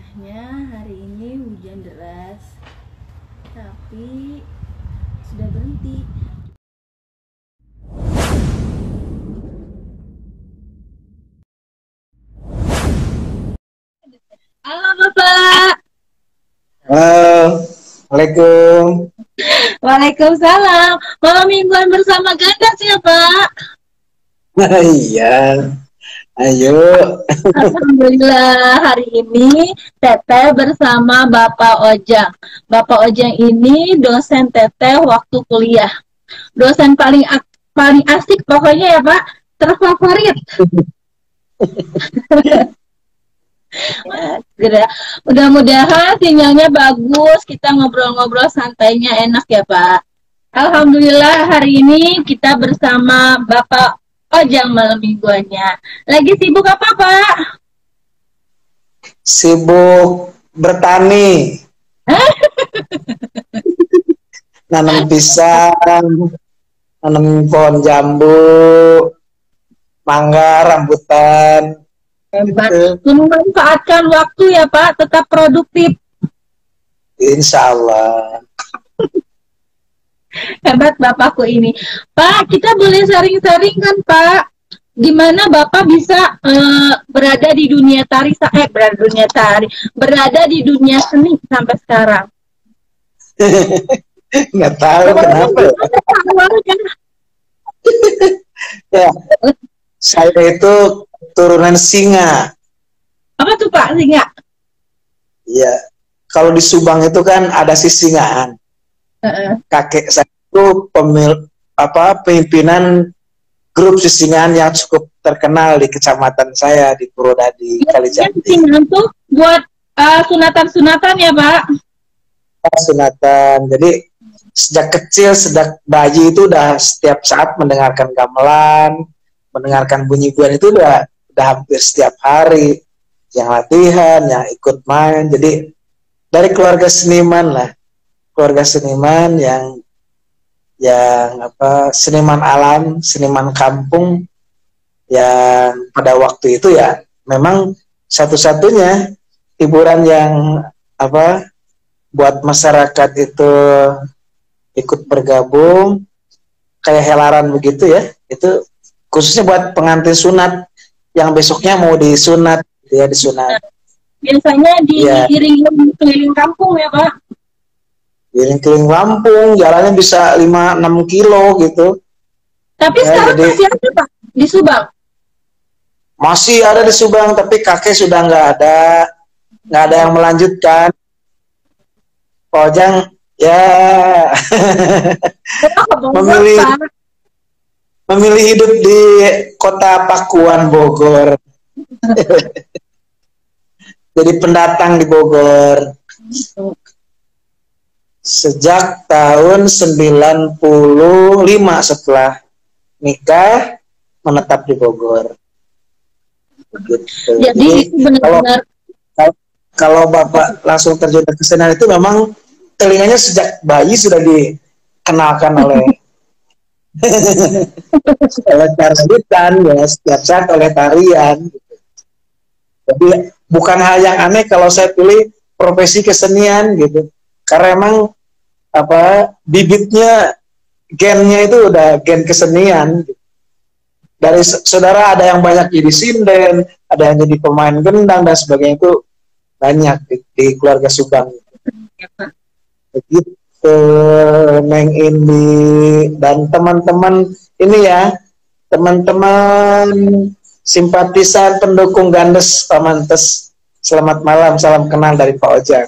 Alhamdulillahnya hari ini hujan deras, tapi sudah berhenti. Halo Bapak. Halo, Assalamualaikum. Waalaikumsalam. Malam mingguan bersama Gandas ya Pak. Iya, ayo. Alhamdulillah hari ini Teteh bersama Bapak Ojang. Bapak Ojang ini dosen Teteh waktu kuliah. Dosen paling asik pokoknya ya Pak, terfavorit. Mudah-mudahan sinyalnya bagus, kita ngobrol-ngobrol santainya enak ya Pak. Alhamdulillah hari ini kita bersama Bapak Ojang malam mingguannya. Lagi sibuk apa Pak? Sibuk bertani, nanam pisang, nanam pohon jambu, mangga, rambutan. Hebat. Gitu. Memanfaatkan waktu ya Pak, tetap produktif. Insya Allah. Hebat Bapakku ini. Pak, kita boleh sharing-sharing kan Pak? Gimana Bapak bisa berada di dunia tari, berada di dunia seni sampai sekarang? Nggak tahu kenapa ya. Ya, saya itu turunan singa. Apa tuh Pak, singa? Ya, kalau di Subang itu kan ada sisingaan. Kakek saya itu pimpinan grup sisingan yang cukup terkenal di kecamatan saya di Purwodadi, Kalijati. Sisingan tuh buat sunatan-sunatan ya Pak? Sunatan. Jadi sejak kecil, sejak bayi itu udah setiap saat mendengarkan gamelan, mendengarkan bunyi guan itu udah hampir setiap hari. Yang latihan, yang ikut main. Jadi dari keluarga seniman lah. Keluarga seniman yang seniman alam, seniman kampung yang pada waktu itu ya memang satu-satunya hiburan yang buat masyarakat itu ikut bergabung kayak helaran begitu ya, itu khususnya buat pengantin sunat yang besoknya mau disunat ya, disunat. Biasanya diiringi keliling kampung ya Pak? Keliling Lampung, jalannya bisa 5-6 kilo gitu. Tapi ya, sekarang masih ada Pak di Subang? Masih ada di Subang, tapi kakek sudah nggak ada yang melanjutkan. Ojang ya memilih hidup di kota Pakuan, Bogor. Jadi pendatang di Bogor. Sejak tahun 95 setelah nikah menetap di Bogor. Begitu. Jadi benar-benar kalau Bapak langsung terjun ke kesenian itu memang telinganya sejak bayi sudah dikenalkan oleh oleh tarian ya, setiap saat oleh tarian. Jadi bukan hal yang aneh kalau saya pilih profesi kesenian gitu. Karena emang bibitnya, gennya itu udah gen kesenian. Dari saudara ada yang banyak jadi sinden, ada yang jadi pemain gendang dan sebagainya, itu banyak di keluarga Subang. Begitu Neng Indi dan teman-teman ini ya, teman-teman simpatisan pendukung Gandes Pamantes. Selamat malam, salam kenal dari Pak Ojang.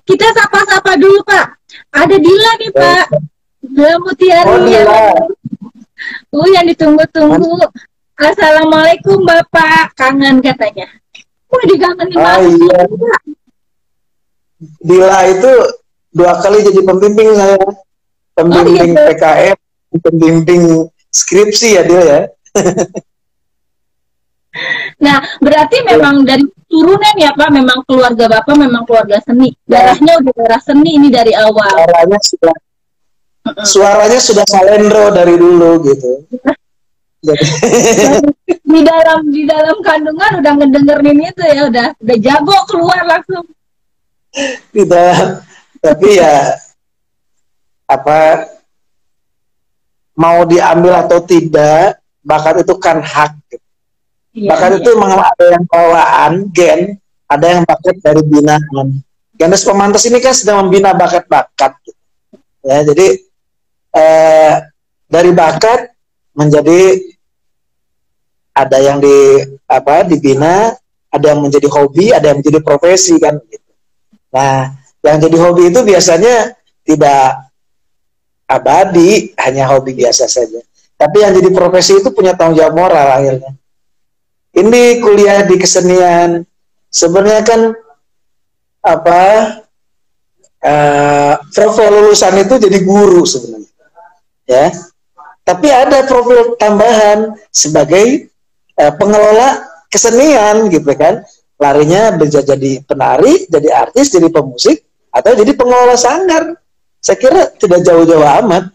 Kita sapa-sapa dulu Pak. Ada Dila nih Pak. Dila Mutiari. Yang ditunggu-tunggu. Assalamualaikum Bapak. Kangen katanya. Dikangenin banget. Iya. Dila itu 2 kali jadi pembimbing saya. Pembimbing PKM, pembimbing skripsi ya Dila ya. Nah, berarti memang dari turunan ya Pak, memang keluarga Bapak memang keluarga seni. Darahnya udah darah seni ini dari awal. Suaranya sudah salendro dari dulu gitu. Jadi di dalam kandungan udah ngedengerin itu ya, udah jago keluar langsung. tidak, tapi ya apa, mau diambil atau tidak, bakat itu kan hak. Iya, Bakat iya. itu memang ada yang bawaan gen, ada yang bakat dari binaan. Ganes Pemantas ini kan sedang membina bakat-bakat. Ya, jadi dari bakat menjadi ada yang dibina, ada yang menjadi hobi, ada yang menjadi profesi kan. Nah, yang jadi hobi itu biasanya tidak abadi, hanya hobi biasa saja. Tapi yang jadi profesi itu punya tanggung jawab moral akhirnya. Ini kuliah di kesenian, sebenarnya kan apa, profil lulusan itu jadi guru sebenarnya, ya. Tapi ada profil tambahan sebagai pengelola kesenian gitu kan. Larinya bisa jadi penari, jadi artis, jadi pemusik, atau jadi pengelola sanggar. Saya kira tidak jauh-jauh amat.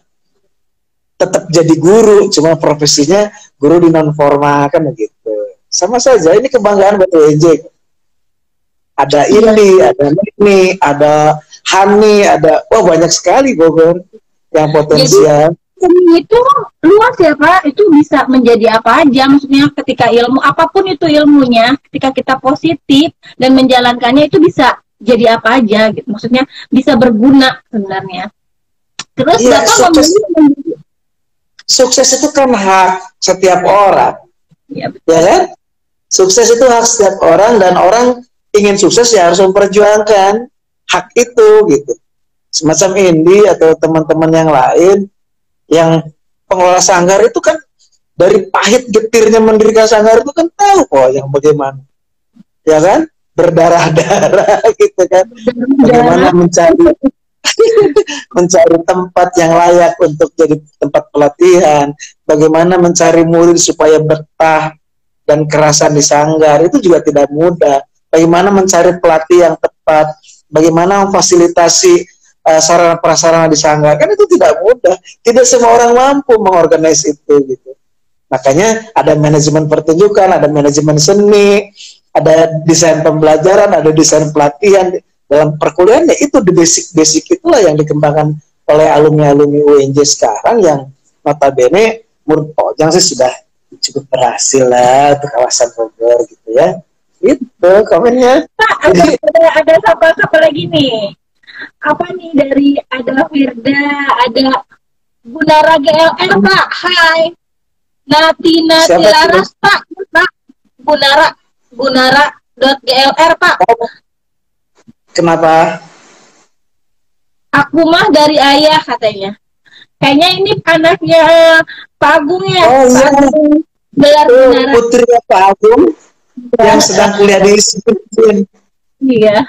Tetap jadi guru, cuma profesinya guru di non formal kan begitu. Sama saja, ini kebanggaan buat WJ. Ada ini, ada ini, ada Hani, ada banyak sekali Bogor yang potensial. Jadi itu luas ya Pak, itu bisa menjadi apa aja, maksudnya ketika ilmu, apapun itu ilmunya, ketika kita positif dan menjalankannya itu bisa jadi apa aja gitu, maksudnya bisa berguna sebenarnya. Terus ya, Bapak sukses itu kan hak setiap orang, ya, ya kan? Sukses itu hak setiap orang, dan orang ingin sukses ya harus memperjuangkan hak itu gitu. Semacam Indi atau teman-teman yang lain yang pengelola sanggar itu kan dari pahit getirnya mendirikan sanggar itu kan tahu kok yang bagaimana, ya kan, berdarah-darah gitu kan, bagaimana mencari tempat yang layak untuk jadi tempat pelatihan, bagaimana mencari murid supaya betah dan kerasan di sanggar, itu juga tidak mudah. Bagaimana mencari pelatih yang tepat, bagaimana memfasilitasi sarana prasarana di sanggar, kan itu tidak mudah. Tidak semua orang mampu mengorganisasi itu gitu. Makanya ada manajemen pertunjukan, ada manajemen seni, ada desain pembelajaran, ada desain pelatihan dalam perkuliahan. Itu di basic itulah yang dikembangkan oleh alumni-alumni UNJ sekarang, yang notabene menurut Pak Ojang sih sudah cukup berhasil lah untuk kawasan Bogor gitu ya. Itu komennya. Pak, ada siapa lagi nih? Apa nih, dari ada Firda, ada Gunara GLR Pak, hai. Natina Tilaras Pak, Gunara.glr Pak. Kenapa? Aku mah dari ayah katanya. Kayaknya ini anaknya Pak Agung ya. Oh iya. Putri Pak Agung yang sedang kuliah di sini. Iya.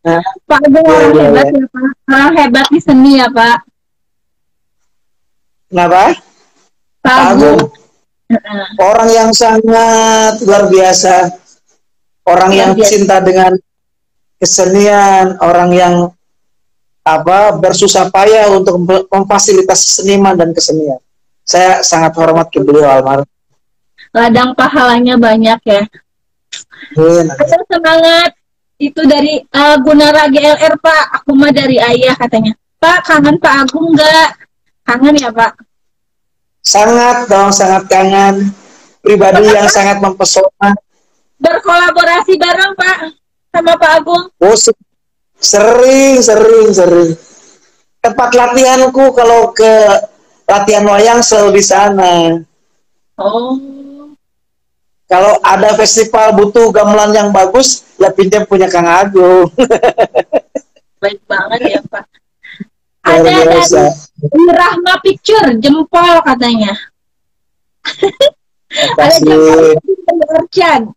Nah, Pak Agung orang hebat ya Pak. Orang hebat di seni ya Pak. Kenapa? Pak Agung. Orang yang sangat luar biasa. Orang yang cinta dengan kesenian, orang yang bersusah payah untuk memfasilitasi seniman dan kesenian. Saya sangat hormat ke beliau almarhum. Ladang pahalanya banyak ya. Ada semangat itu dari Gunara GLR Pak. Aku mah dari ayah katanya. Pak, kangen Pak Agung nggak? Kangen ya Pak? Sangat dong, sangat kangen. Pribadi yang sangat mempesona. Berkolaborasi bareng Pak sama Pak Agung. Oh, sering. Tempat latihanku kalau ke latihan wayang selalu di sana. Oh. Kalau ada festival butuh gamelan yang bagus, ya pinjam punya Kang Agung. Baik banget ya Pak. Ada dari Rahma Picture, jempol katanya. Ada jempol dari Orchan.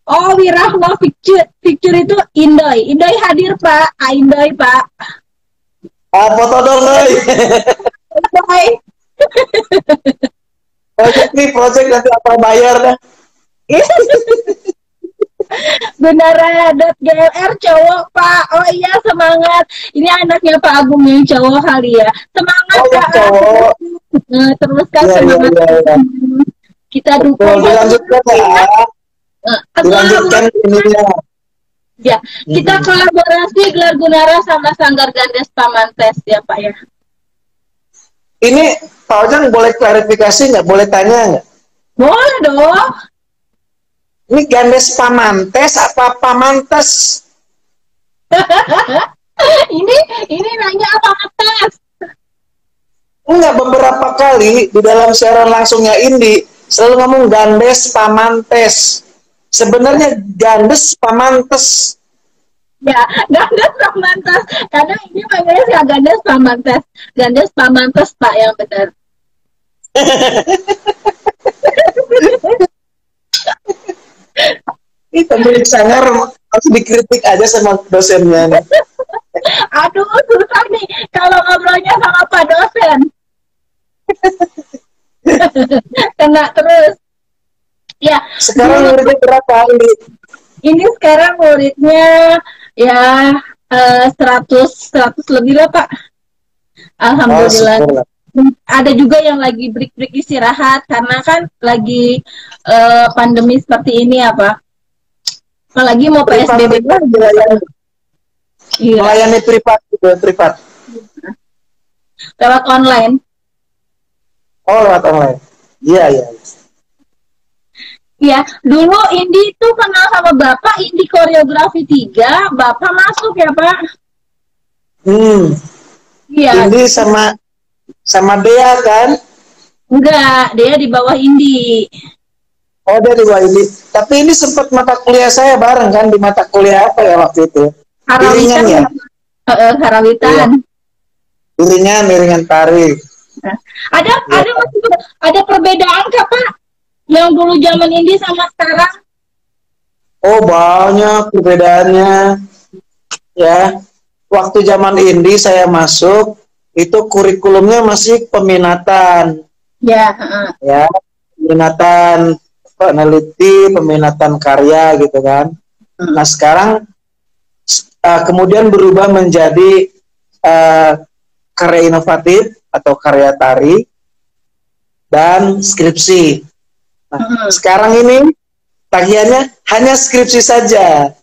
Oh, Wirahma Picture itu Indoy. Indoy hadir Pak. Indoy Pak. Foto dong, Indoy. Project nanti apa bayar dah. Gunara.glr cowok Pak. Oh iya, semangat. Ini anaknya Pak Agung yang cowok kali ya. Semangat Pak. Cowok. Teruskan semangat. Kita Betul, dukung dilanjutkan ya. Dilanjutkan ininya. Ya, kita kolaborasi Gelar Gunara sama Sanggar Gandes Pamantes ya Pak ya. Ini Pak Ojang boleh klarifikasi nggak? Boleh tanya nggak? Boleh dong. Ini Gandes Pamantes apa Pamantes? ini nanya apa Mas? Enggak, beberapa kali di dalam siaran langsungnya Indi selalu ngomong Gandes Pamantes. Sebenarnya Gandes Pamantes. Ya, Gandes Pamantes. Kadang ini manggilnya si Gandes Pamantes. Gandes Pamantes Pak yang benar. Ini pemilik sanggar harus dikritik aja sama dosennya nih. Aduh, susah nih kalau ngobrolnya sama Pak dosen. Kena terus. Ya. Sekarang muridnya berapa ini? Ini sekarang muridnya ya 100 lebih lah Pak. Alhamdulillah. Ada juga yang lagi break istirahat karena kan lagi pandemi seperti ini ya Pak. Apalagi mau PSBB iya. Melayani privat juga, privat. Lewat online. Oh, lewat online. Iya, iya. Ya, dulu Indi itu kenal sama Bapak, Indi koreografi 3, Bapak masuk ya Pak? Iya. Indi sama Dea kan? Enggak, Dea di bawah Indi. Oh, dia di bawah Indi. Tapi ini sempat mata kuliah saya bareng kan, di mata kuliah apa ya waktu itu? Harawitan ya? Harawitan. Iya. Iringan tari. Nah, ada perbedaan kah Pak? Yang dulu zaman Indi sama sekarang? Oh, banyak perbedaannya. Ya, waktu zaman Indi saya masuk, itu kurikulumnya masih peminatan. Ya. Ya, peminatan peneliti, peminatan karya gitu kan. Nah, sekarang kemudian berubah menjadi karya inovatif atau karya tari dan skripsi. Nah, sekarang ini tagihannya hanya skripsi saja.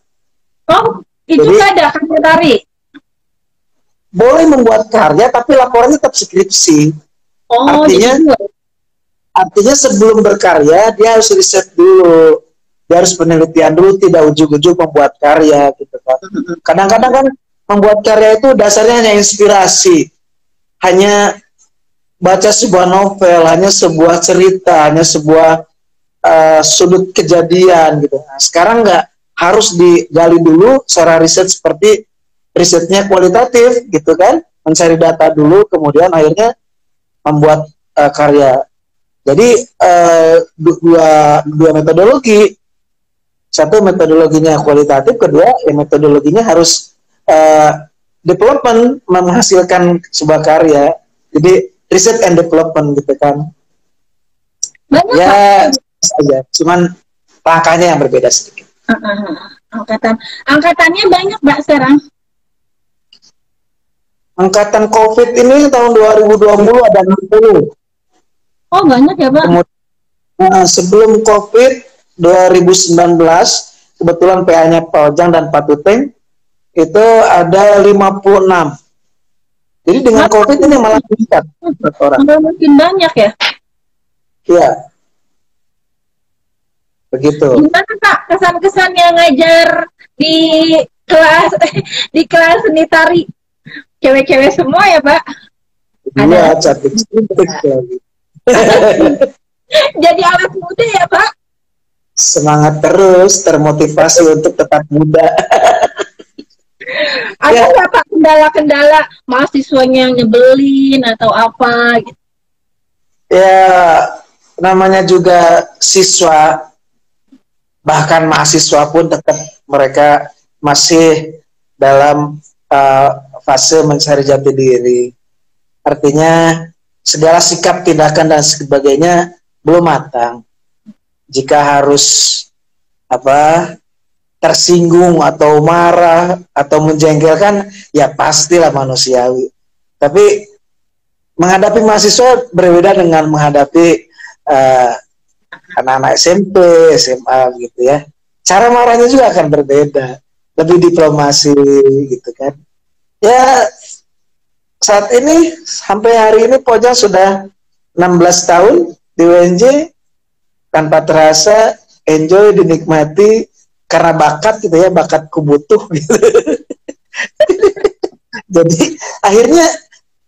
Oh, itu nggak ada karya tari? Boleh membuat karya, tapi laporannya tetap skripsi. Oh, artinya sebelum berkarya, dia harus riset dulu. Dia harus penelitian dulu, tidak ujuk-ujuk membuat karya gitu kan. Kadang-kadang kan membuat karya itu dasarnya hanya inspirasi. Hanya baca sebuah novel, hanya sebuah cerita, hanya sebuah sudut kejadian gitu. Nah, sekarang nggak, harus digali dulu secara riset, seperti risetnya kualitatif gitu kan, mencari data dulu, kemudian akhirnya membuat karya. Jadi dua metodologi, satu metodologinya kualitatif, kedua metodologinya harus development, menghasilkan sebuah karya. Jadi research and development gitu kan. Banyak ya saja, cuman langkahnya yang berbeda sedikit. Angkatannya banyak Mbak sekarang. Angkatan COVID ini tahun 2020 ada 60. Oh, banyak ya Pak. Nah, sebelum COVID 2019 kebetulan PA-nya Pak Ojang dan Pak Tuteng itu ada 56. Jadi dengan COVID ini malah meningkat orang. Mungkin banyak ya? Iya. Begitu. Gimana Pak kesan-kesan yang ngajar di kelas seni tari? Cewek-cewek semua ya Pak? Iya, cantik-cantik lagi. Jadi awet muda ya Pak? Semangat terus, termotivasi untuk tetap muda. Ada nggak Pak kendala-kendala mahasiswanya yang nyebelin atau apa gitu? Ya, namanya juga siswa, bahkan mahasiswa pun tetap mereka masih dalam fase mencari jati diri. Artinya segala sikap, tindakan dan sebagainya belum matang. Jika harus tersinggung atau marah atau menjengkelkan, ya pastilah manusiawi. Tapi menghadapi mahasiswa berbeda dengan menghadapi anak-anak SMP, SMA gitu ya. Cara marahnya juga akan berbeda, lebih diplomasi gitu kan. Ya saat ini sampai hari ini Pojang sudah 16 tahun di UNJ, tanpa terasa enjoy, dinikmati karena bakat gitu ya, bakatku butuh gitu. Jadi akhirnya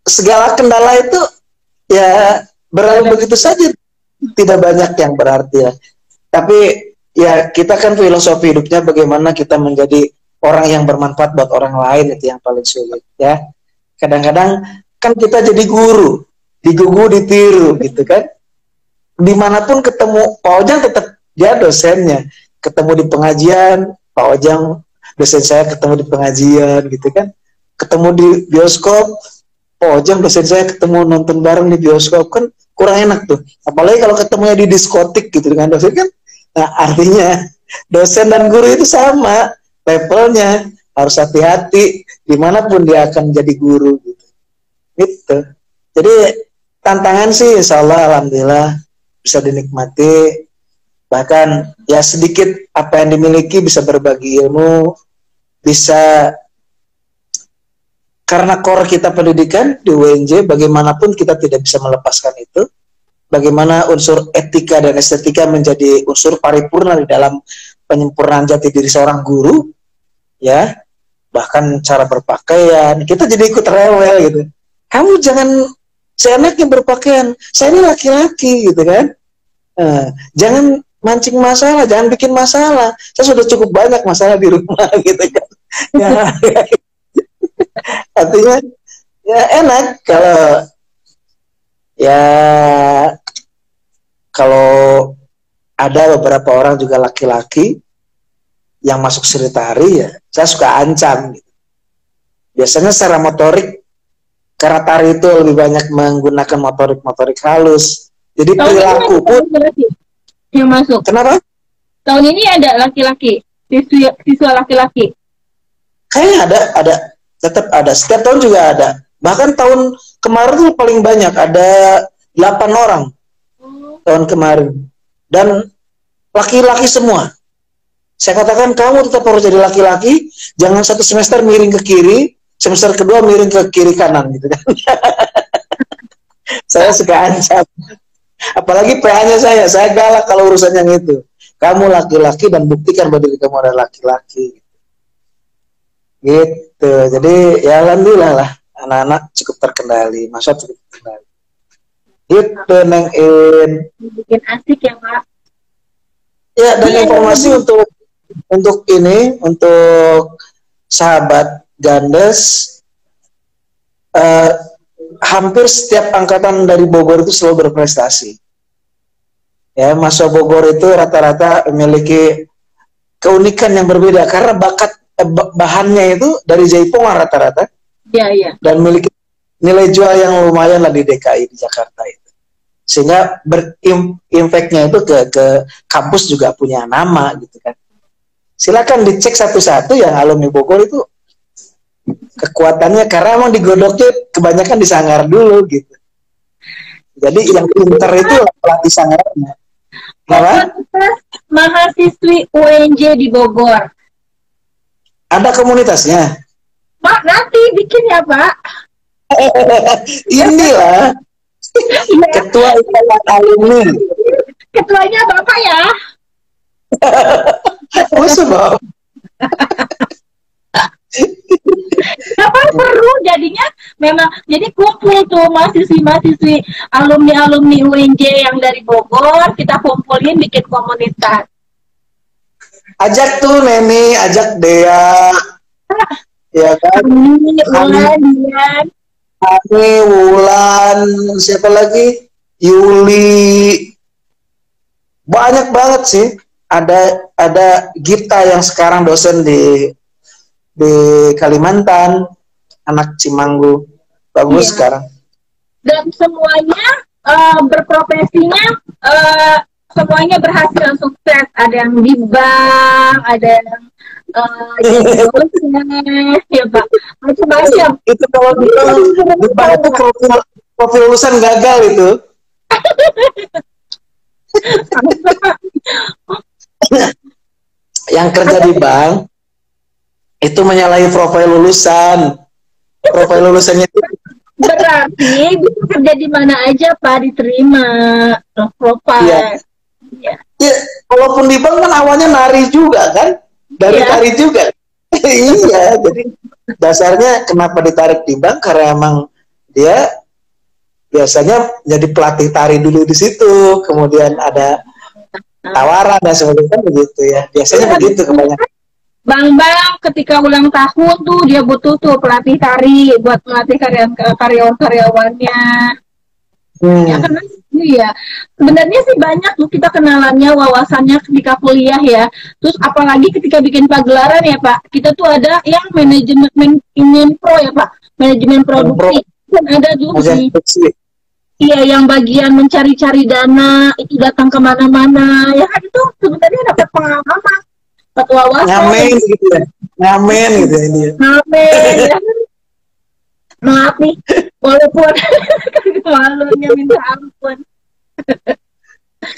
segala kendala itu ya berlalu begitu saja, tidak banyak yang berarti ya. Tapi ya kita kan filosofi hidupnya bagaimana kita menjadi orang yang bermanfaat buat orang lain, itu yang paling sulit ya. Kadang-kadang kan kita jadi guru, digugu ditiru gitu kan. Dimanapun ketemu Pak Ojang tetap dia dosennya, ketemu di pengajian Pak Ojang dosen saya, ketemu di pengajian gitu kan, ketemu di bioskop Pak Ojang dosen saya, ketemu nonton bareng di bioskop, kan kurang enak tuh, apalagi kalau ketemunya di diskotik gitu dengan dosen kan. Nah artinya dosen dan guru itu sama levelnya, harus hati-hati dimanapun dia akan jadi guru gitu. Jadi tantangan sih insya Allah alhamdulillah bisa dinikmati, bahkan ya sedikit apa yang dimiliki bisa berbagi ilmu, bisa karena core kita pendidikan di UNJ, bagaimanapun kita tidak bisa melepaskan itu. Bagaimana unsur etika dan estetika menjadi unsur paripurna di dalam penyempurnaan jati diri seorang guru, ya. Bahkan cara berpakaian, kita jadi ikut rewel gitu. Kamu jangan seenaknya berpakaian, saya ini laki-laki gitu kan. Jangan mancing masalah, jangan bikin masalah. Saya sudah cukup banyak masalah di rumah gitu kan. Ya, artinya ya enak ya kalau ada beberapa orang juga laki-laki yang masuk seni tari, ya saya suka ancam gitu. Biasanya secara motorik, karena tari itu lebih banyak menggunakan motorik halus, jadi perilaku pun yang masuk. Kenapa? Tahun ini ada laki-laki, siswa laki-laki. Kayaknya ada, tetap ada. Setiap tahun juga ada. Bahkan tahun kemarin tuh paling banyak, ada 8 orang tahun kemarin. Dan laki-laki semua. Saya katakan kamu tetap harus jadi laki-laki, jangan satu semester miring ke kiri, semester kedua miring ke kiri kanan gitu kan. Saya suka ancam. Apalagi PA-nya saya galak kalau urusan yang itu. Kamu laki-laki dan buktikan bahwa diri kamu adalah laki-laki. Gitu. Jadi ya alhamdulillah lah, anak-anak cukup terkendali, masa cukup terkendali. Gitu Neng In. Bikin asik ya Pak. Ya, dan informasi untuk ini, untuk sahabat Gandes, hampir setiap angkatan dari Bogor itu selalu berprestasi. Ya, mahasiswa Bogor itu rata-rata memiliki keunikan yang berbeda karena bahannya itu dari Jaipongan rata-rata. Iya, iya. Dan memiliki nilai jual yang lumayan lah di DKI, di Jakarta itu. Sehingga berimpaknya itu ke kampus juga punya nama gitu kan. Silakan dicek satu-satu yang alumni Bogor itu kekuatannya, karena emang digodoknya kebanyakan di Sanggar dulu gitu. Jadi yang pinter itu pelatih Sanggarnya. Komunitas mahasiswi UNJ di Bogor. Ada komunitasnya? Pak, nanti bikin ya Pak. Inilah ketua ikatan alumni. Ketuanya Bapak ya. Masa Bapak? Apa seru jadinya, memang jadi kumpul tuh mahasiswi alumni UNJ yang dari Bogor, kita kumpulin bikin komunitas. Ajak tuh Neni, ajak Dea, ya kan? Kami, Wulan, siapa lagi? Yuli, banyak banget sih. Ada Gita yang sekarang dosen di Kalimantan, anak Cimanggu, bagus sekarang. Dan semuanya berprofesinya semuanya berhasil, sukses. Ada yang di bank, ada yang ya Pak, macam-macam. Itu kalau di bank itu profil lulusan gagal itu. Yang kerja di bank itu menyalahi profil lulusan. Profil lulusannya itu Berarti bisa kerja di mana aja Pak diterima ya, profile. Ya. ya, walaupun di bank kan awalnya nari juga kan, dari Ya. tari juga. Iya, jadi dasarnya kenapa ditarik di bank karena emang dia biasanya jadi pelatih tari dulu di situ, kemudian ada tawaran dan sebagainya kan begitu ya. Biasanya Ya, begitu kebanyakan. Bang ketika ulang tahun tuh dia butuh tuh pelatih tari buat melatih karyawan-karyawannya. Ya Hmm. kan iya. Sebenarnya sih banyak tuh kita kenalannya, wawasannya ketika kuliah ya. Terus apalagi ketika bikin pagelaran ya Pak. Kita tuh ada yang manajemen pro ya Pak. Manajemen Pro, produksi. Kan ada tuh di iya yang bagian mencari-cari dana itu datang kemana-mana. Ya kan itu sebenarnya dapat pengalaman, dapat wawasan, ngamen gitu ya, ngamen gitu ya ini ya. ngamen ya. Maaf nih, walaupun malunya minta ampun.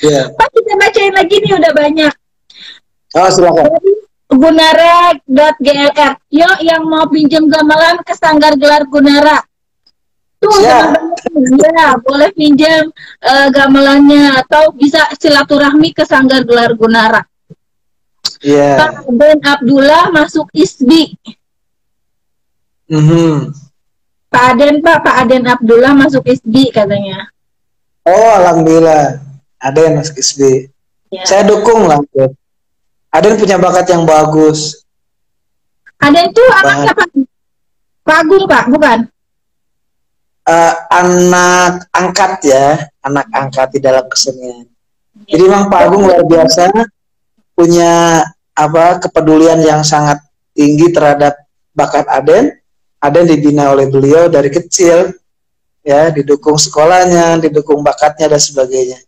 Yeah. Pak kita bacain lagi nih udah banyak. Oh silakan. Gunara.glr. Yo yang mau pinjam gamelan ke Sanggar Gelar Gunara. Tuh teman-teman ya boleh pinjam gamelannya atau bisa silaturahmi ke Sanggar Gelar Gunara. Yeah. Pak Ben Abdullah masuk ISBI. Pak Aden Abdullah masuk ISBI katanya. Oh alhamdulillah ada yang masuk ISBI. Ya. Saya dukung lah. Aden punya bakat yang bagus. Aden tuh anak siapa? Pak Agung Pak, bukan? Anak angkat ya, anak angkat di dalam kesenian. Jadi memang Pak Agung luar biasa, punya kepedulian yang sangat tinggi terhadap bakat Aden. Aden dibina oleh beliau dari kecil, ya, didukung sekolahnya, didukung bakatnya dan sebagainya.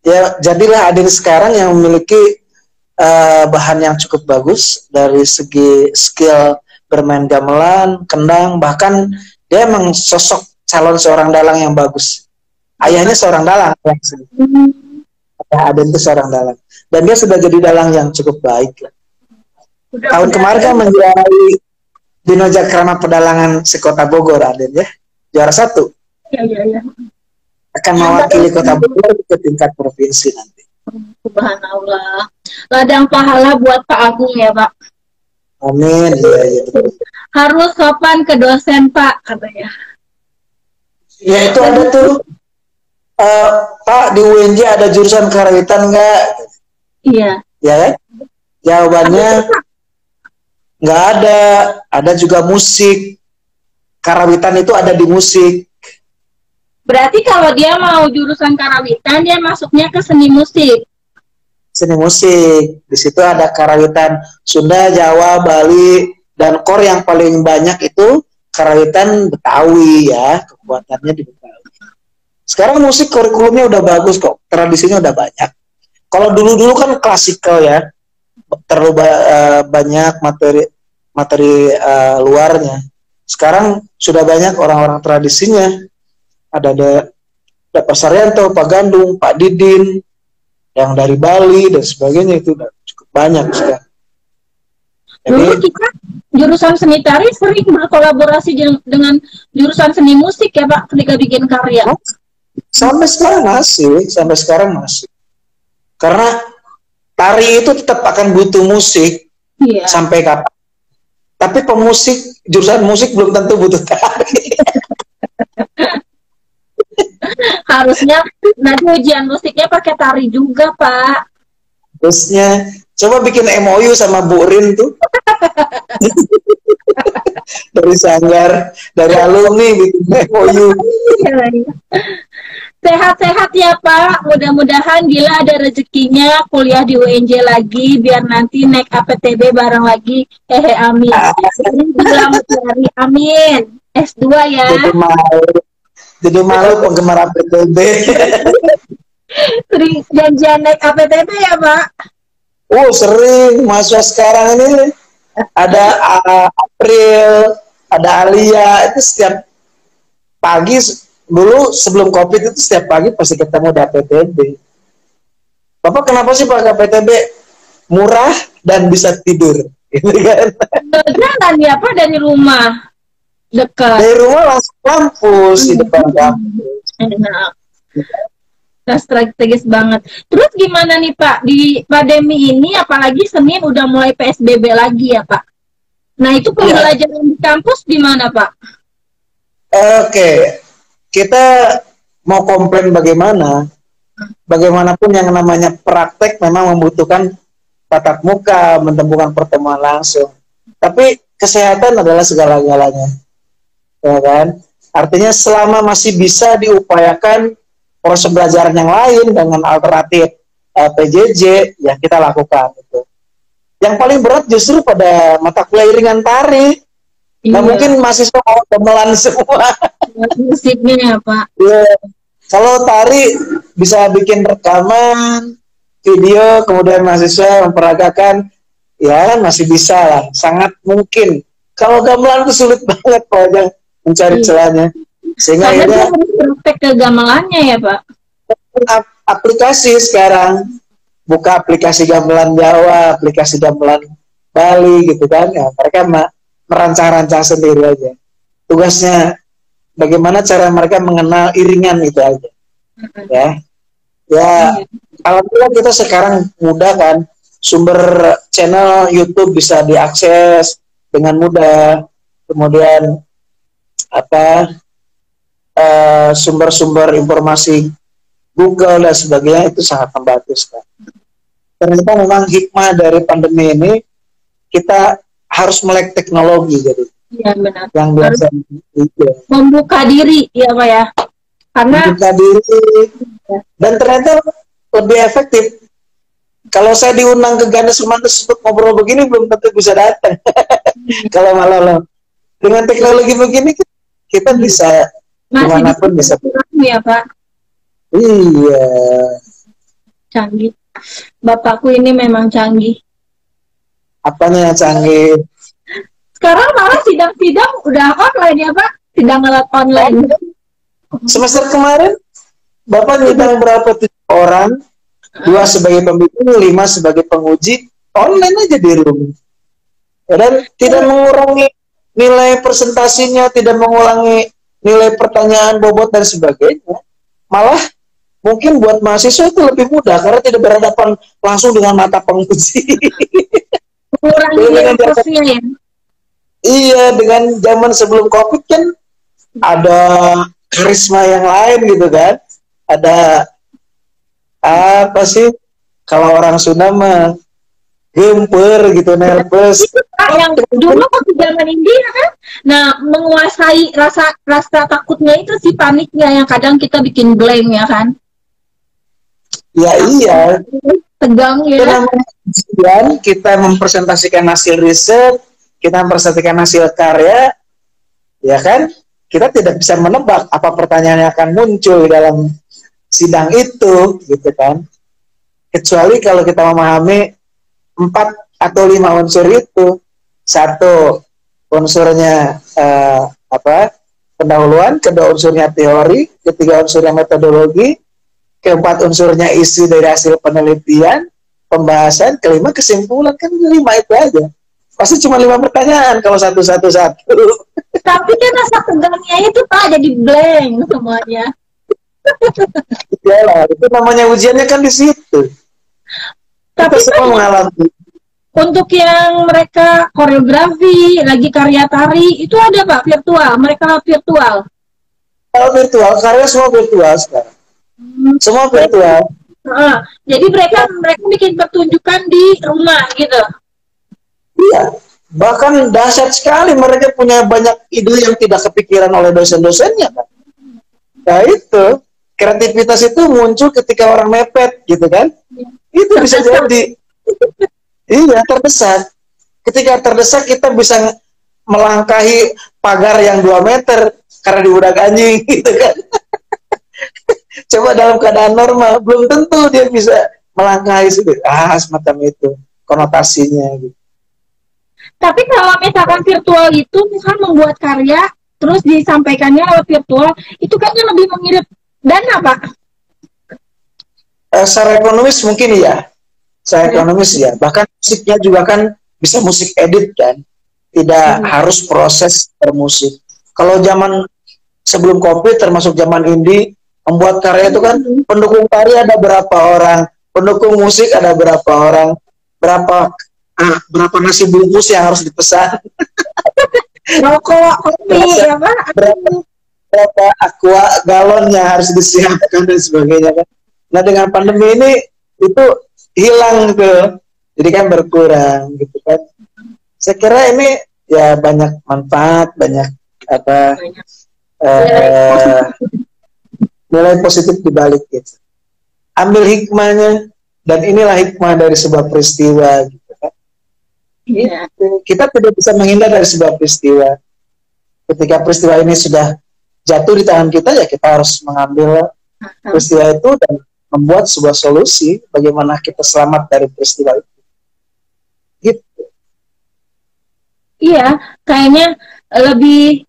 Ya, jadilah Aden sekarang yang memiliki bahan yang cukup bagus dari segi skill bermain gamelan, kendang, bahkan dia emang sosok calon seorang dalang yang bagus. Ayahnya seorang dalang, Aden itu seorang dalang, dan dia sudah jadi dalang yang cukup baik. Tahun kemarin kan menjuarai Dino Jakrama Pedalangan sekota Bogor, Aden ya, juara 1. Ya. Akan mewakili kota Bogor ke tingkat provinsi nanti. Subhanallah. Ladang pahala buat Pak Agung ya Pak. Amin. Iya. Harus sopan ke dosen Pak katanya. Ya itu ada tuh. Pak di UNJ ada jurusan karawitan nggak? Iya. Ya kan? Jawabannya nggak ada. Ada juga musik. Karawitan itu ada di musik. Berarti kalau dia mau jurusan karawitan, dia masuknya ke seni musik. Seni musik. Di situ ada karawitan Sunda, Jawa, Bali, dan core yang paling banyak itu karawitan Betawi ya. Kekuatannya di Betawi. Sekarang musik kurikulumnya udah bagus kok. Tradisinya udah banyak. Kalau dulu-dulu kan klasikal ya. Terlalu banyak materi luarnya. Sekarang sudah banyak orang-orang tradisinya. Ada Pak Saryanto, Pak Gandung, Pak Didin, yang dari Bali dan sebagainya itu udah cukup banyak sekarang. Dulu kita jurusan seni tari sering berkolaborasi dengan jurusan seni musik ya Pak ketika bikin karya. Sampai sekarang masih. Karena tari itu tetap akan butuh musik sampai kapan. Tapi pemusik jurusan musik belum tentu butuh tari. Harusnya nanti ujian musiknya pakai tari juga Pak. Terusnya coba bikin MOU sama Bu Rin tuh. Dari Sanggar, dari alumni bikin MOU. Sehat-sehat ya Pak, mudah-mudahan Gila ada rezekinya kuliah di UNJ lagi biar nanti naik APTB bareng lagi. Amin. Amin. S2 ya. Jadi malu penggemar APTB. Sering janjian naik APTB ya Pak? Oh sering, mahasiswa sekarang ini ada April, ada Alia, itu setiap pagi dulu sebelum COVID itu setiap pagi pasti ketemu di APTB. Bapak kenapa sih pakai PTB? Murah dan bisa tidur, gitu kan? Jalan ya Pak dari rumah dekat. Dari rumah langsung kampus, di depan kampus. Enak. Nah, strategis banget. Terus gimana nih Pak di pandemi ini, apalagi Senin udah mulai PSBB lagi ya Pak? Nah itu Ya, pembelajaran di kampus gimana Pak? oke. Kita mau komplain bagaimana? Bagaimanapun yang namanya praktek memang membutuhkan tatap muka, menemukan pertemuan langsung. Tapi kesehatan adalah segala-galanya, ya kan? Artinya selama masih bisa diupayakan proses pembelajaran yang lain dengan alternatif PJJ, ya kita lakukan itu. Yang paling berat justru pada mata kuliah iringan tari. Nah, Iya, mungkin mahasiswa mau gamelan semua. musiknya ya Pak. Ya, kalau tari bisa bikin rekaman, video, kemudian mahasiswa memperagakan, ya masih bisa lah, sangat mungkin. Kalau gamelan itu sulit banget Pak Ojang mencari Iya. celahnya. Sehingga Karena dia akhirnya harus praktek ke gamelannya ya Pak. aplikasi sekarang, buka aplikasi gamelan Jawa, aplikasi gamelan Bali gitu kan, ya mereka merancang-rancang sendiri aja. Tugasnya bagaimana cara mereka mengenal iringan itu aja, ya. Ya, Iya. alhamdulillah kita sekarang mudah kan, sumber channel YouTube bisa diakses dengan mudah, kemudian apa sumber-sumber informasi Google dan sebagainya itu sangat membantu sekali. Ternyata memang hikmah dari pandemi ini kita harus melek teknologi jadi Iya benar. yang Harus biasa itu membuka diri ya Pak ya. Karena membuka diri dan ternyata lebih efektif. Kalau saya diundang ke Ganes Humanis untuk ngobrol begini belum tentu bisa datang. Kalau malah dengan teknologi begini kita bisa masih dimanapun bisa. ya Pak. Iya. Canggih. Bapakku ini memang canggih. Apanya yang canggih? Sekarang malah sidang-sidang udah online ya Pak. Sidang lewat online. Semester kemarin Bapak nyidang berapa 7 orang? 2 sebagai pembimbing, 5 sebagai penguji, online aja di rumah. Dan tidak mengurangi nilai presentasinya, tidak mengurangi nilai pertanyaan bobot dan sebagainya. Malah mungkin buat mahasiswa itu lebih mudah karena tidak berhadapan langsung dengan mata penguji. Mengurangi nervosnya ya. Iya, dengan zaman sebelum COVID kan ada karisma yang lain gitu kan. Ada apa sih kalau orang Sunda mah gemper gitu, nervous. Itu Pak yang dulu waktu zaman India kan. Nah, menguasai rasa takutnya itu si paniknya yang kadang kita bikin blank ya kan. Ya iya, Tegang itu ya. namanya ujian, kita mempresentasikan hasil riset, kita mempresentasikan hasil karya, ya kan? Kita tidak bisa menebak apa pertanyaan yang akan muncul dalam sidang itu, gitu kan? Kecuali kalau kita memahami 4 atau 5 unsur itu. Satu, unsurnya pendahuluan, kedua unsurnya teori, ketiga unsurnya metodologi, keempat unsurnya isi dari hasil penelitian, pembahasan, kelima kesimpulan. Kan 5 itu aja. Pasti cuma 5 pertanyaan kalau satu. Tapi kan rasa tegangnya itu Pak jadi blank semuanya. Iyalah, itu namanya ujiannya kan di situ. Kita Tapi semua Pak, mengalami. untuk yang mereka koreografi, lagi karya tari, itu ada Pak virtual, mereka virtual. Kalau virtual, karya semua virtual sekarang. Semua virtual. Jadi mereka bikin pertunjukan di rumah gitu. Iya. Bahkan dahsyat sekali mereka punya banyak ide yang tidak kepikiran oleh dosen-dosennya kan. Nah itu, kreativitas itu muncul ketika orang mepet gitu kan. Itu bisa jadi. Iya, terdesak. Ketika terdesak kita bisa melangkahi pagar yang 2 meter karena diudak anjing gitu kan. Coba dalam keadaan normal belum tentu dia bisa melangkahi situ. Semacam itu konotasinya gitu. Tapi kalau misalkan virtual itu misal membuat karya terus disampaikannya lewat virtual, itu kayaknya lebih mengirit dana Pak. secara ekonomis mungkin ya, secara ekonomis ya. Bahkan musiknya juga kan bisa musik edit kan, tidak harus proses bermusik. Kalau zaman sebelum COVID, termasuk zaman indie, membuat karya itu kan pendukung karya ada berapa orang, pendukung musik ada berapa orang, berapa nasi bungkus yang harus dipesan, rokok, kopi, ya Pak. berapa aqua galon yang harus disiapkan dan sebagainya kan. Nah dengan pandemi ini itu hilang gitu, jadi kan berkurang gitu kan. Saya kira ini ya banyak manfaat, banyak apa nilai positif dibalik gitu. Ambil hikmahnya, dan inilah hikmah dari sebuah peristiwa gitu kan. Iya. Kita tidak bisa menghindar dari sebuah peristiwa. Ketika peristiwa ini sudah jatuh di tangan kita, ya kita harus mengambil peristiwa itu dan membuat sebuah solusi bagaimana kita selamat dari peristiwa itu. Gitu. Iya, kayaknya lebih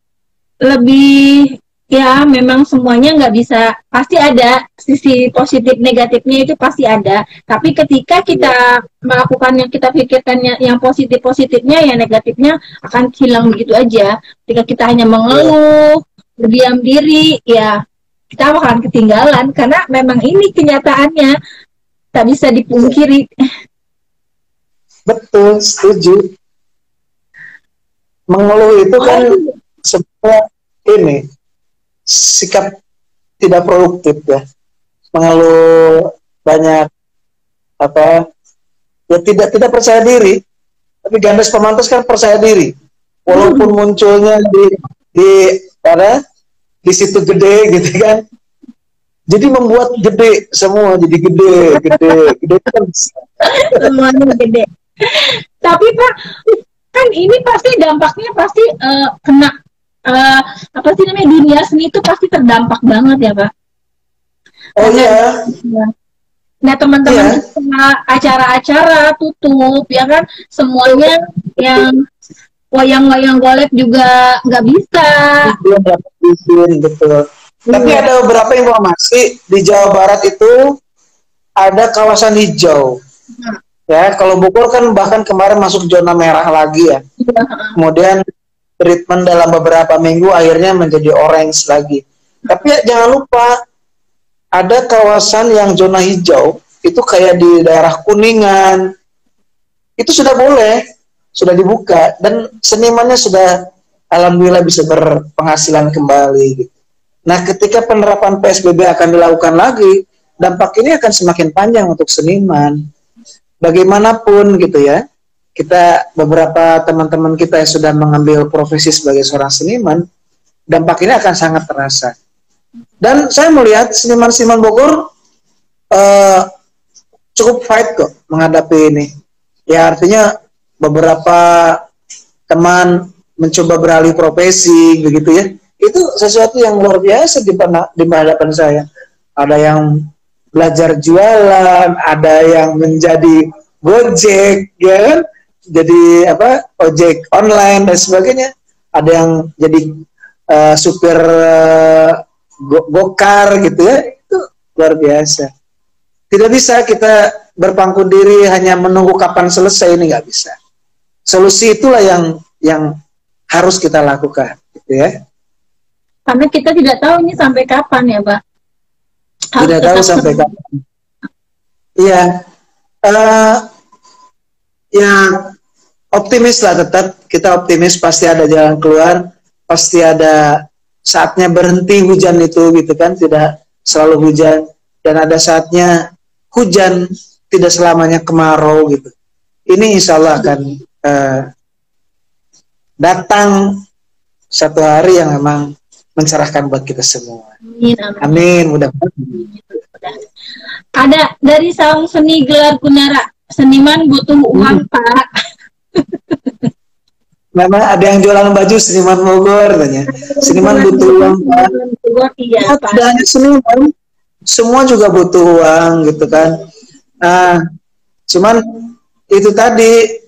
ya memang semuanya nggak bisa, pasti ada sisi positif negatifnya, itu pasti ada. Tapi ketika kita melakukan yang kita pikirkannya yang positifnya, ya negatifnya akan hilang begitu aja. Ketika kita hanya mengeluh, berdiam diri, ya kita bakalan ketinggalan, karena memang ini kenyataannya tak bisa dipungkiri. Betul, setuju. Mengeluh itu kan sebuah ini sikap tidak produktif ya. Mengeluh banyak apa ya, tidak percaya diri. Tapi Gandes Pamungkas kan percaya diri, walaupun munculnya di situ gede gitu kan, jadi membuat gede semua, jadi gede kan semuanya gede. Tapi Pak, kan ini pasti dampaknya pasti kena apa sih namanya, dunia seni itu pasti terdampak banget ya Pak. Oh iya. Nah teman-teman acara-acara tutup ya kan, semuanya yang wayang-wayang golek juga nggak bisa. Belum dapat izin, betul. Tapi ada beberapa informasi di Jawa Barat itu ada kawasan hijau. Ya, kalau Bogor kan bahkan kemarin masuk zona merah lagi ya. Kemudian treatment dalam beberapa minggu akhirnya menjadi orange lagi. Tapi ya, jangan lupa ada kawasan yang zona hijau itu kayak di daerah Kuningan. Itu sudah boleh, sudah dibuka, dan senimannya sudah alhamdulillah bisa berpenghasilan kembali gitu. Nah, ketika penerapan PSBB akan dilakukan lagi, dampak ini akan semakin panjang untuk seniman. Bagaimanapun gitu ya, kita beberapa teman-teman kita yang sudah mengambil profesi sebagai seorang seniman, dampak ini akan sangat terasa. Dan saya melihat seniman-seniman Bogor cukup fight kok menghadapi ini. Ya artinya beberapa teman mencoba beralih profesi begitu ya. Itu sesuatu yang luar biasa di hadapan saya. Ada yang belajar jualan, ada yang menjadi Gojek, ya kan? Jadi apa, ojek online dan sebagainya. Ada yang jadi supir gokar gitu ya. Itu luar biasa. Tidak bisa kita berpangku diri hanya menunggu kapan selesai, ini nggak bisa. Solusi itulah yang harus kita lakukan, gitu ya. Karena kita tidak tahu ini sampai kapan ya, Pak. Tidak tahu sampai kapan. Iya, ya optimis lah, tetap kita optimis, pasti ada jalan keluar, pasti ada saatnya berhenti hujan itu gitu kan, tidak selalu hujan, dan ada saatnya hujan, tidak selamanya kemarau gitu. Ini insya Allah akan datang satu hari yang memang mencerahkan buat kita semua. Amin, amin. Amin, mudah-mudahan. Ada dari Saung Seni Gelar Kunara, seniman butuh uang Pak. Memang ada yang jualan baju seniman Bogor katanya. Seniman butuh uang Pak. Iya, Pak. Dan seniman semua juga butuh uang gitu kan. Nah, cuman itu tadi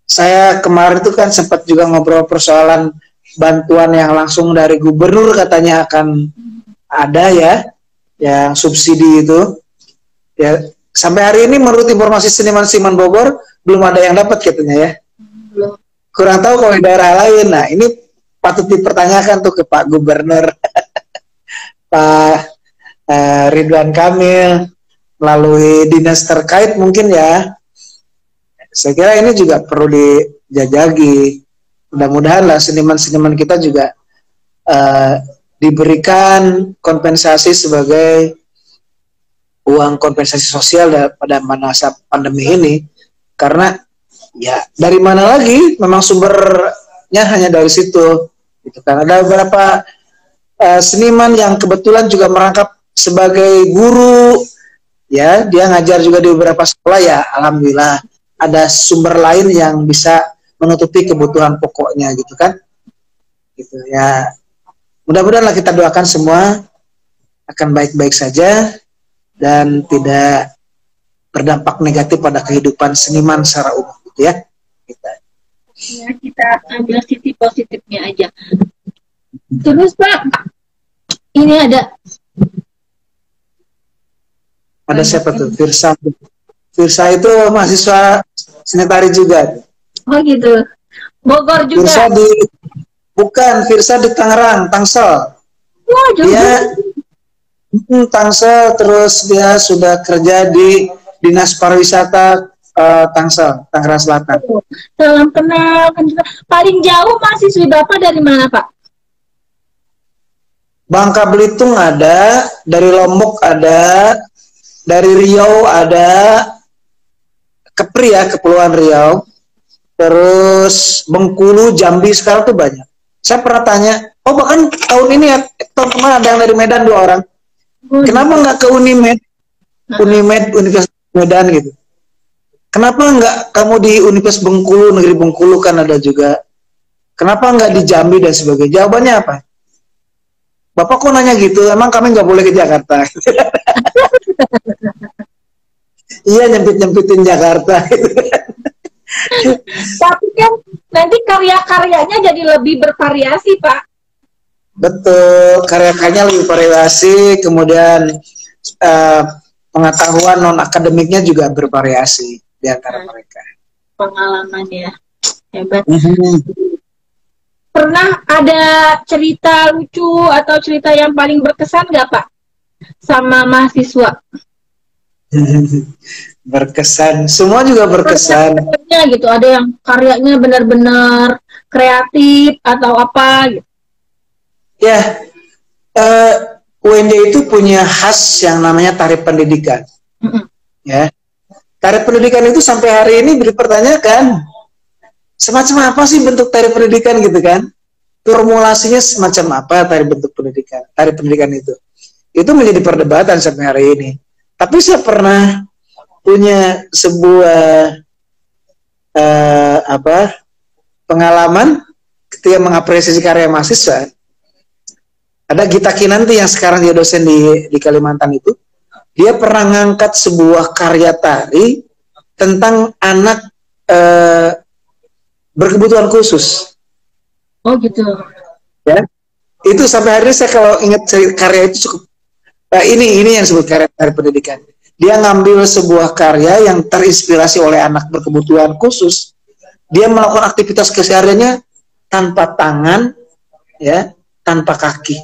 saya kemarin itu kan sempat juga ngobrol persoalan bantuan yang langsung dari gubernur, katanya akan ada ya, yang subsidi itu. Ya, sampai hari ini menurut informasi seniman-seniman Bogor belum ada yang dapat katanya ya. Belum. Kurang tahu kalau di daerah lain. Nah, ini patut dipertanyakan tuh ke Pak Gubernur, Pak Ridwan Kamil, melalui dinas terkait mungkin ya. Saya kira ini juga perlu dijajagi. Mudah-mudahan lah seniman-seniman kita juga diberikan kompensasi sebagai uang kompensasi sosial pada masa pandemi ini, karena ya dari mana lagi, memang sumbernya hanya dari situ gitu kan. Ada beberapa seniman yang kebetulan juga merangkap sebagai guru ya, dia ngajar juga di beberapa sekolah ya, alhamdulillah ada sumber lain yang bisa menutupi kebutuhan pokoknya gitu kan, gitu ya. Mudah-mudahan kita doakan semua akan baik-baik saja dan tidak berdampak negatif pada kehidupan seniman secara umum gitu ya. Ya, kita ambil sisi positifnya aja. Terus Pak, ini ada siapa tuh? Firsa itu mahasiswa seni tari juga. Oh gitu. Bogor juga. Firsa di Tangerang, Tangsel. Wah, dia Tangsel, terus dia sudah kerja di Dinas Pariwisata Tangsel, Tangerang Selatan. Salam kenal. Paling jauh mahasiswi Bapak dari mana, Pak? Bangka Belitung ada, dari Lombok ada, dari Riau ada, Kepri ya, Kepulauan Riau, terus Bengkulu, Jambi, sekarang tuh banyak. Saya pernah tanya, bahkan tahun ini ya, tahun kemarin ada yang dari Medan 2 orang. Kenapa nggak ke Unimed, Universitas Medan gitu? Kenapa nggak kamu di Universitas Bengkulu, Negeri Bengkulu kan ada juga? Kenapa nggak di Jambi dan sebagainya? Jawabannya apa? Bapak kok nanya gitu? Emang kami nggak boleh ke Jakarta? Iya, nyempit-nyempitin Jakarta. Tapi kan nanti karya-karyanya jadi lebih bervariasi, Pak. Betul, karya-karyanya lebih bervariasi, kemudian pengetahuan non-akademiknya juga bervariasi di antara mereka. Pengalaman ya, hebat. Pernah ada cerita lucu atau cerita yang paling berkesan nggak Pak sama mahasiswa? Berkesan, semua juga berkesan. Gitu, ada yang karyanya benar-benar kreatif atau apa gitu. Ya, UNJ itu punya khas yang namanya tari pendidikan. Ya, tari pendidikan itu sampai hari ini dipertanyakan, semacam apa sih bentuk tari pendidikan gitu kan? Formulasinya semacam apa tari bentuk pendidikan? Tari pendidikan itu menjadi perdebatan sampai hari ini. Tapi saya pernah punya sebuah pengalaman ketika mengapresiasi karya mahasiswa. Ada Gita Kinanti yang sekarang dia dosen di Kalimantan itu, dia pernah ngangkat sebuah karya tari tentang anak berkebutuhan khusus. Oh gitu. Ya, itu sampai hari ini saya kalau ingat karya itu cukup. Ini yang disebut karya tari pendidikan. Dia ngambil sebuah karya yang terinspirasi oleh anak berkebutuhan khusus. Dia melakukan aktivitas kesehariannya tanpa tangan, ya, tanpa kaki.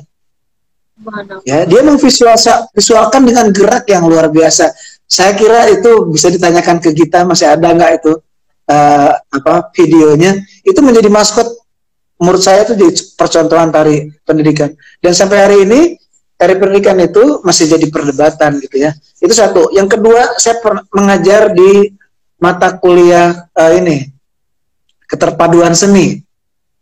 Ya, dia memvisualkan dengan gerak yang luar biasa. Saya kira itu bisa ditanyakan ke kita, masih ada nggak itu videonya? Itu menjadi maskot. Menurut saya itu jadi percontohan tari pendidikan. Dan sampai hari ini tari pendidikan itu masih jadi perdebatan gitu ya. Itu satu. Yang kedua, saya mengajar di mata kuliah keterpaduan seni.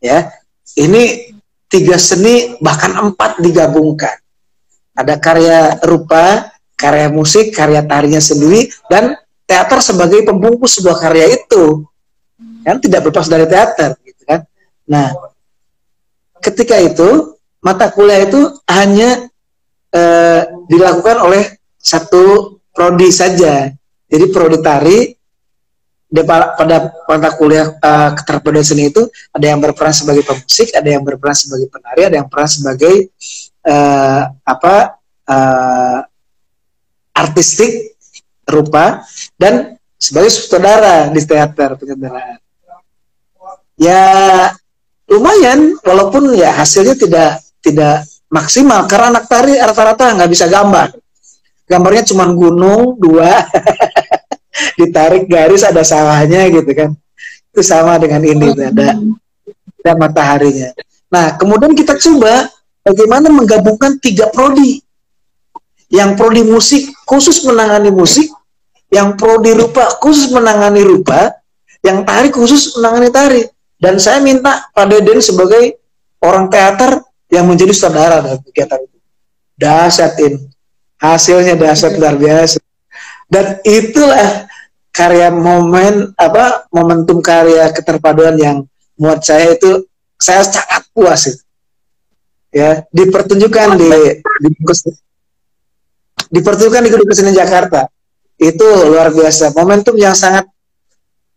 Ya, ini 3 seni bahkan 4 digabungkan. Ada karya rupa, karya musik, karya tarinya sendiri, dan teater sebagai pembungkus sebuah karya itu. Kan tidak lepas dari teater gitu kan. Nah, ketika itu mata kuliah itu hanya dilakukan oleh satu prodi saja. Jadi prodi tari pada mata kuliah keterpaduan seni itu ada yang berperan sebagai pemusik, ada yang berperan sebagai penari, ada yang berperan sebagai artistik, rupa dan sebagai sutradara di teater penyutradaraan. Ya lumayan, walaupun ya hasilnya tidak maksimal karena anak tari rata-rata nggak bisa gambar. Gambarnya cuma gunung dua, ditarik garis ada sawahnya gitu kan. Itu sama dengan ini, ada mataharinya. Nah, kemudian kita coba bagaimana menggabungkan 3 prodi. Yang prodi musik khusus menangani musik, yang prodi rupa khusus menangani rupa, yang tari khusus menangani tari. Dan saya minta Pak Deden sebagai orang teater yang menjadi sutradara dalam kegiatan itu. Dahsyatin. Hasilnya dahsyat luar biasa. Dan itulah karya momentum karya keterpaduan yang buat saya itu saya sangat puas itu. Ya, dipertunjukkan dipertunjukkan di Gedung Kesenian Jakarta. Itu luar biasa. Momentum yang sangat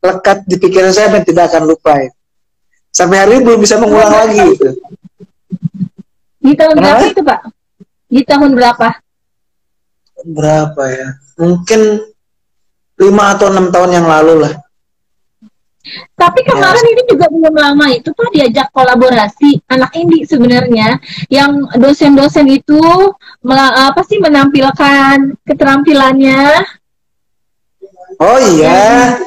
lekat di pikiran saya dan tidak akan lupa. Sampai hari ini belum bisa mengulang lagi itu. Di tahun berapa itu, Pak? Di tahun berapa? Berapa ya? Mungkin 5 atau 6 tahun yang lalu lah. Tapi kemarin ini juga belum lama itu Pak diajak kolaborasi anak indi sebenarnya yang dosen-dosen itu menampilkan keterampilannya. Oh iya.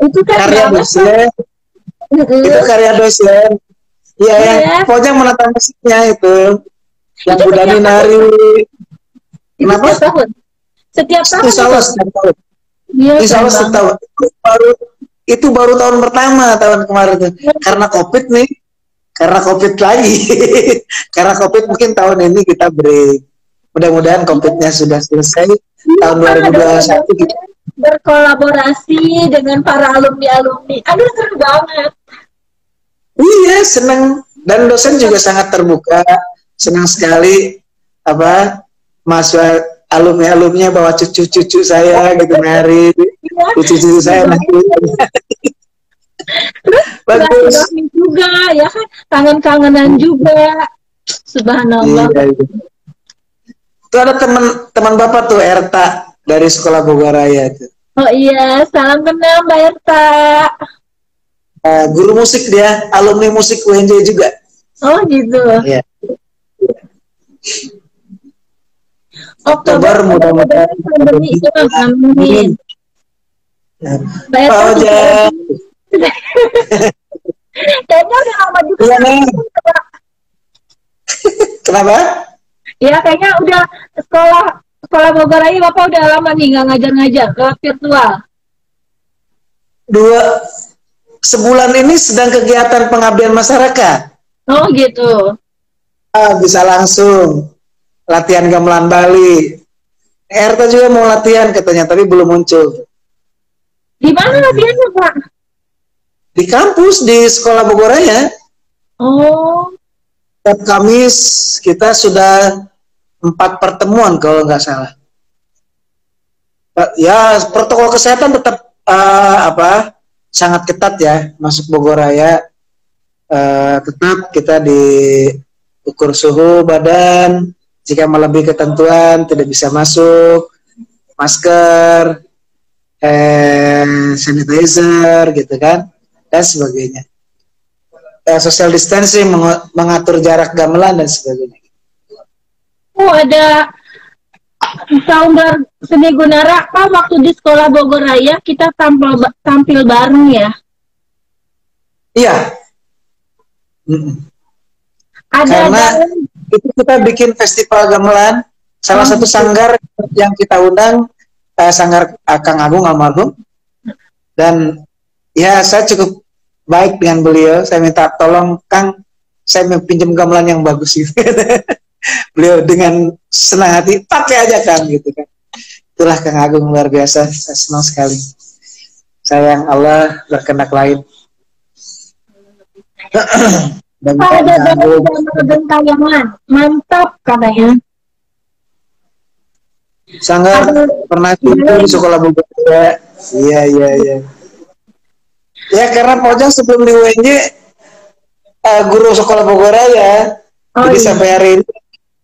Itu kan karya dosen. Itu karya dosen. Iya ya. Pojang menata musiknya itu. Yang Budani nari. Kenapa? Setiap tahun. Insya Allah setiap tahun. Insya Allah setiap tahun. Itu baru tahun pertama tahun kemarin tuh. Karena COVID nih. Karena COVID lagi. Karena COVID mungkin tahun ini kita break. Mudah-mudahan COVID-nya sudah selesai. Tahun 2021 kita berkolaborasi dengan para alumni-alumni. Aduh seru banget. Iya, senang. Dan dosen juga sangat terbuka. Senang sekali mahasiswa alumni-alumninya bawa cucu-cucu saya gitu nari. Cucu-cucu saya nanti. Bagus. Juga ya kan, kangen-kangenan juga. Subhanallah. Iya, iya. Itu ada teman Bapak tuh Erta dari Sekolah Bogoraya tuh. Oh iya, salam kenal Mbak Erta. Guru musik dia, alumni musik UNJ juga. Oh gitu. Iya. Oktober mudah-mudahan pandemi itu amin. Mbak Erta kayaknya udah lama juga. Iya, kenapa? Ya kayaknya udah sekolah Bogoraya Bapak udah lama nih nggak ngajar-ngajar lewat virtual. Sebulan ini sedang kegiatan pengabdian masyarakat. Oh gitu. Bisa langsung latihan gamelan Bali. Erta juga mau latihan katanya, tapi belum muncul. Di mana latihannya Pak? Di kampus di Sekolah Bogoraya. Oh. Setiap Kamis kita sudah 4 pertemuan kalau nggak salah. Ya protokol kesehatan tetap sangat ketat ya, masuk Bogoraya. Tetap kita diukur suhu badan, jika melebihi ketentuan tidak bisa masuk, masker, sanitizer gitu kan, dan sebagainya. Social distancing, mengatur jarak gamelan dan sebagainya. Oh ada Saumbar Seni Gunara Pak, waktu di Sekolah Bogoraya kita tampil bareng ya? Iya. Karena itu kita bikin festival gamelan, salah satu sanggar yang kita undang sanggar Kang Agung almarhum, dan ya saya cukup baik dengan beliau. Saya minta tolong Kang, saya mau pinjam gamelan yang bagus gitu. Beliau dengan senang hati pakai aja Kang gitu kan. Itulah Kang Agung luar biasa, saya senang sekali. Sayang Allah berkehendak lain. Ada gentayangan, mantap katanya. Sanggar pernah itu di Sekolah Bogoraya. Iya. Ya karena Pojang sebelum di UNJ guru Sekolah Bogoraya, jadi sampai hari ini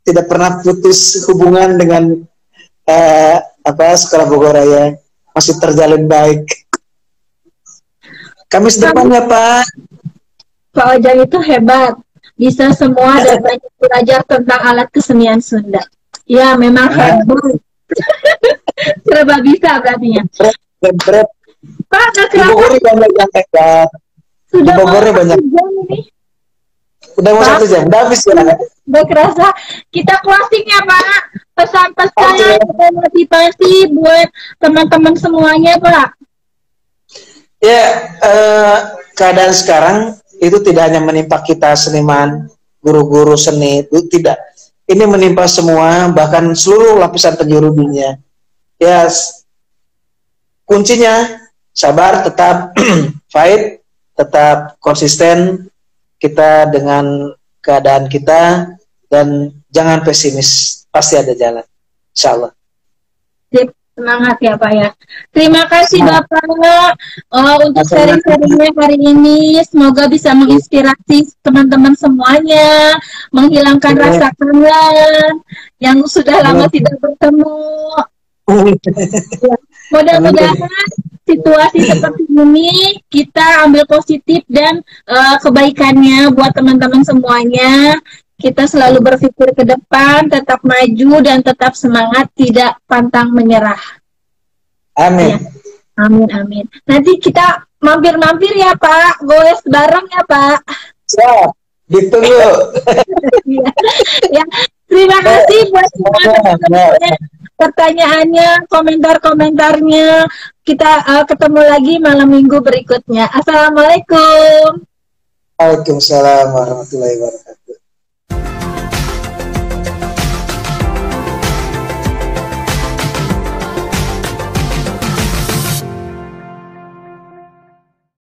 tidak pernah putus hubungan dengan Sekolah Bogor Raya masih terjalin baik. Kamis depan ya Pak. Pak Ojang itu hebat, bisa semua dan banyak belajar tentang alat kesenian Sunda. Ya, memang hebat. Serba bisa berarti ya. Berat. Pak, nggak Di kerasa Bogor banyak yang hebat. Di sudah mau Bogornya banyak. 1 jam ini. Udah mau Pak, 1 jam, udah habis ya. nggak kerasa. Kita closing ya Pak. Pesan-pesan, Oke. motivasi buat teman-teman semuanya Pak. Ya, keadaan sekarang itu tidak hanya menimpa kita seniman, guru-guru seni, itu tidak. Ini menimpa semua, bahkan seluruh lapisan penjuru dunia. Ya, kuncinya sabar, tetap fight, tetap konsisten kita dengan keadaan kita, dan jangan pesimis, pasti ada jalan, insya Allah. Semangat ya Pak ya. Terima kasih Bapak untuk Sama-sama. sharing-sharingnya hari ini. Semoga bisa menginspirasi teman-teman semuanya, menghilangkan Amin. rasa kangen yang sudah lama Amin. tidak bertemu. Ya. Mudah-mudahan situasi seperti ini kita ambil positif dan kebaikannya buat teman-teman semuanya. Kita selalu berpikir ke depan, tetap maju dan tetap semangat, tidak pantang menyerah. Amin. Ya. Amin, amin. Nanti kita mampir-mampir ya Pak, goes bareng ya Pak. Siap, ditunggu. Ya. Ya. Terima kasih buat semua teman-teman pertanyaannya, komentar-komentarnya. Kita ketemu lagi malam minggu berikutnya. Assalamualaikum. Waalaikumsalam warahmatullahi wabarakatuh.